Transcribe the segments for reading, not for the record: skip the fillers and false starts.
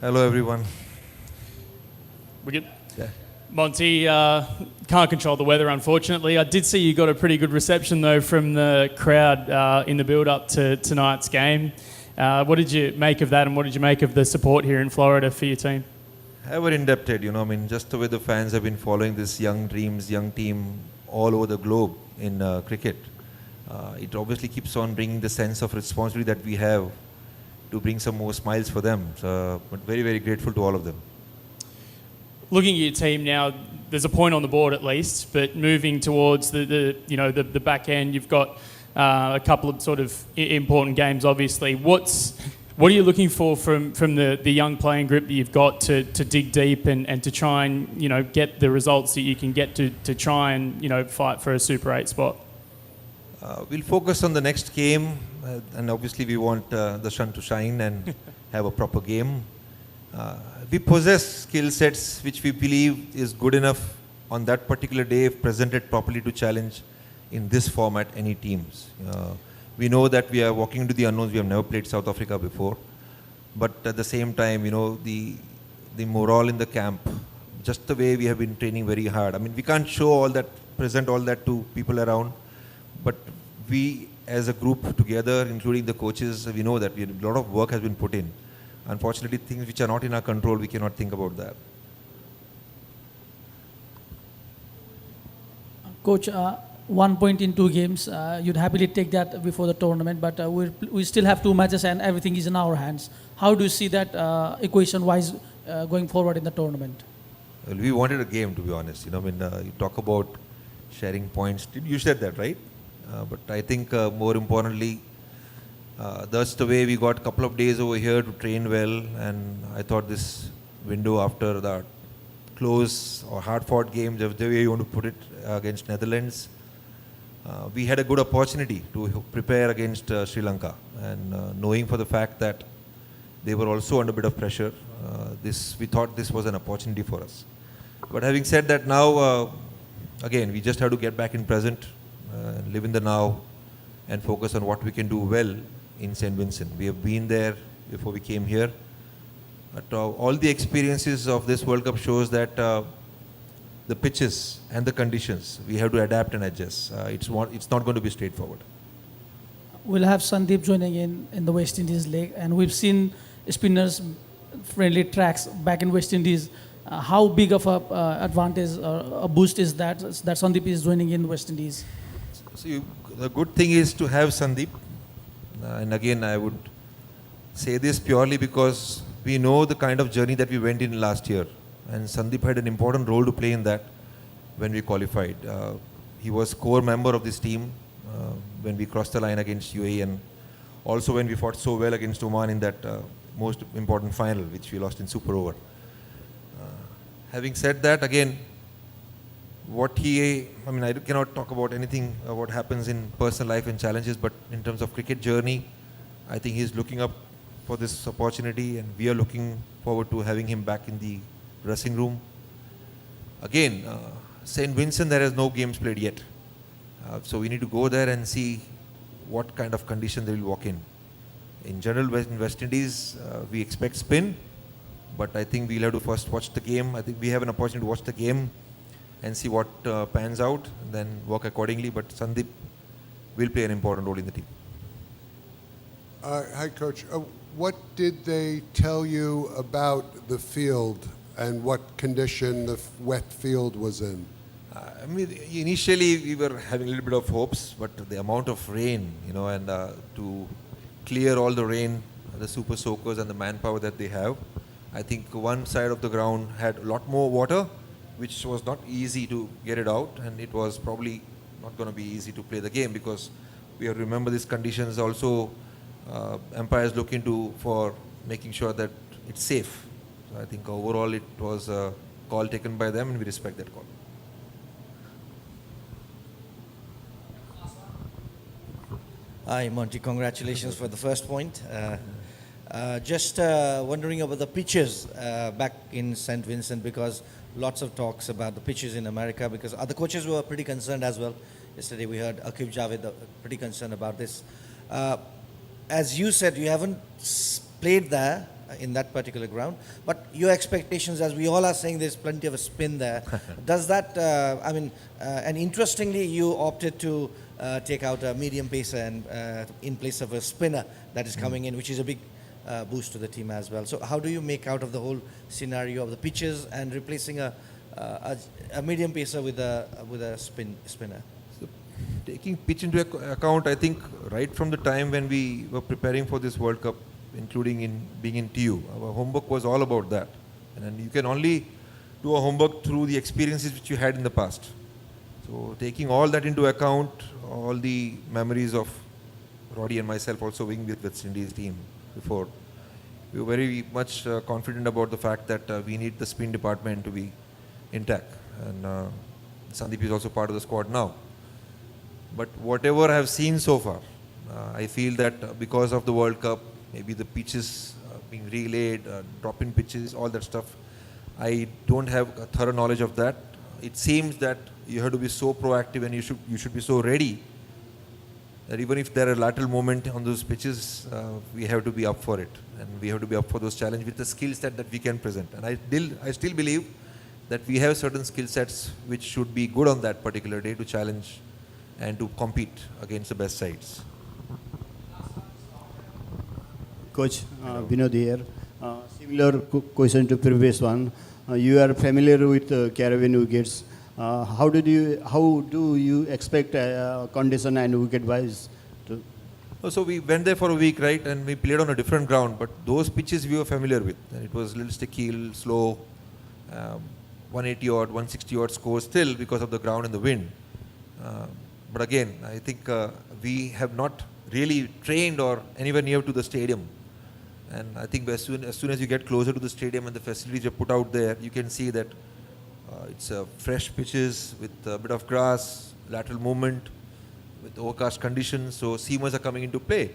Hello, everyone. We good? Yeah. Monty, can't control the weather, unfortunately. I did see you got a pretty good reception, though, from the crowd in the build-up to tonight's game. What did you make of that, and what did you make of the support here in Florida for your team? Ever indebted, just the way the fans have been following this young dreams, young team all over the globe in cricket. It obviously keeps on bringing the sense of responsibility that we have to bring some more smiles for them. So, but very, very grateful to all of them. Looking at your team now, there's a point on the board at least, but moving towards the back end, you've got a couple of sort of important games, obviously. What are you looking for from the young playing group that you've got to dig deep and to try and get the results that you can get to try and fight for a Super 8 spot? We'll focus on the next game, and obviously we want the sun to shine and have a proper game. We possess skill sets which we believe is good enough on that particular day if presented properly to challenge in this format any teams. We know that we are walking into the unknowns. We have never played South Africa before, but at the same time, the morale in the camp, just the way we have been training very hard. I mean, we can't show all that, present all that to people around, but we as a group together, including the coaches, we know that a lot of work has been put in. Unfortunately, things which are not in our control, we cannot think about that. Coach, 1 point in 2 games, you'd happily take that before the tournament, but we still have 2 matches and everything is in our hands. How do you see that equation-wise going forward in the tournament? Well, we wanted a game, to be honest. You talk about sharing points. You said that, right? But I think more importantly, that's the way we got a couple of days over here to train well, and I thought this window after that close or hard-fought game, the way you want to put it, against Netherlands, we had a good opportunity to prepare against Sri Lanka, and knowing for the fact that they were also under a bit of pressure, we thought this was an opportunity for us. But having said that, now again we just have to get back in present, live in the now, and focus on what we can do well in St. Vincent. We have been there before we came here. But all the experiences of this World Cup shows that the pitches and the conditions, we have to adapt and adjust. It's not going to be straightforward. We'll have Sandeep joining in the West Indies League, and we've seen spinners friendly tracks back in West Indies. How big of a advantage or a boost is that Sandeep is joining in West Indies? See, the good thing is to have Sandeep. And again, I would say this purely because we know the kind of journey that we went in last year. And Sandeep had an important role to play in that when we qualified. He was core member of this team when we crossed the line against UAE, and also when we fought so well against Oman in that most important final, which we lost in Super Over. Having said that, again, I cannot talk about anything, what happens in personal life and challenges, but in terms of cricket journey, I think he's looking up for this opportunity, and we are looking forward to having him back in the dressing room. Again, St. Vincent, there is no games played yet. So we need to go there and see what kind of condition they will walk in. In general, in West Indies, we expect spin, but I think we'll have to first watch the game. I think we have an opportunity to watch the game and see what pans out, and then work accordingly. But Sandeep will play an important role in the team. Hi, Coach. What did they tell you about the field and what condition the wet field was in? Initially we were having a little bit of hopes, but the amount of rain, and to clear all the rain, the super soakers and the manpower that they have, I think one side of the ground had a lot more water, which was not easy to get it out, and it was probably not going to be easy to play the game, because we have to remember these conditions also. Umpires look into for making sure that it's safe. So I think overall it was a call taken by them, and we respect that call. Hi, Monty. Congratulations for the first point. Just wondering about the pitches back in St. Vincent, because lots of talks about the pitches in America, because other coaches were pretty concerned as well. Yesterday we heard Akib Javed pretty concerned about this. As you said, you haven't played there in that particular ground. But your expectations, as we all are saying, there's plenty of a spin there. Does that, and interestingly, you opted to take out a medium pacer and in place of a spinner that is coming in, which is a big boost to the team as well. So how do you make out of the whole scenario of the pitches and replacing a medium pacer with a spinner? So, taking pitch into account, I think right from the time when we were preparing for this World Cup, including in being in TU, our homework was all about that. And you can only do a homework through the experiences which you had in the past. So taking all that into account, all the memories of Roddy and myself also being with West Indies team before, we were very much confident about the fact that we need the spin department to be intact. And Sandeep is also part of the squad now. But whatever I have seen so far, I feel that because of the World Cup, maybe the pitches being relayed, drop-in pitches, all that stuff, I don't have a thorough knowledge of that. It seems that you have to be so proactive and you should be so ready that even if there are lateral movement on those pitches, we have to be up for it. And we have to be up for those challenges with the skill set that we can present. And I still believe that we have certain skill sets which should be good on that particular day to challenge and to compete against the best sides. Coach, Vinod here. Similar question to previous one. You are familiar with Caribbean wickets. How do you expect condition and wicket wise? So we went there for a week, right, and we played on a different ground, but those pitches we were familiar with. And it was a little sticky, a little slow, 180 odd, 160 odd scores still because of the ground and the wind. But again, I think we have not really trained or anywhere near to the stadium. And I think as soon as you get closer to the stadium and the facilities are put out there, you can see that it's fresh pitches with a bit of grass, lateral movement, with overcast conditions, so seamers are coming into play.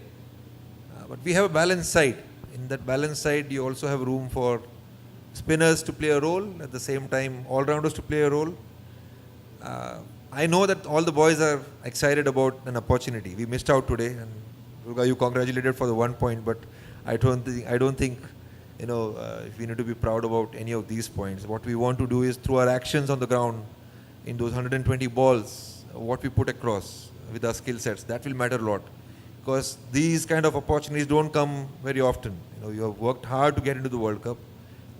But we have a balanced side. In that balanced side, you also have room for spinners to play a role, at the same time all-rounders to play a role. I know that all the boys are excited about an opportunity. We missed out today, and Durga, you congratulated for the 1 point, but I don't think we need to be proud about any of these points. What we want to do is through our actions on the ground, in those 120 balls, what we put across with our skill sets, that will matter a lot. Because these kind of opportunities don't come very often. You have worked hard to get into the World Cup.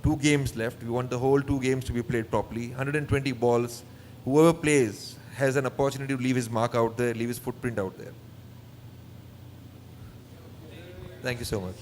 2 games left. We want the whole 2 games to be played properly. 120 balls. Whoever plays has an opportunity to leave his mark out there, leave his footprint out there. Thank you so much.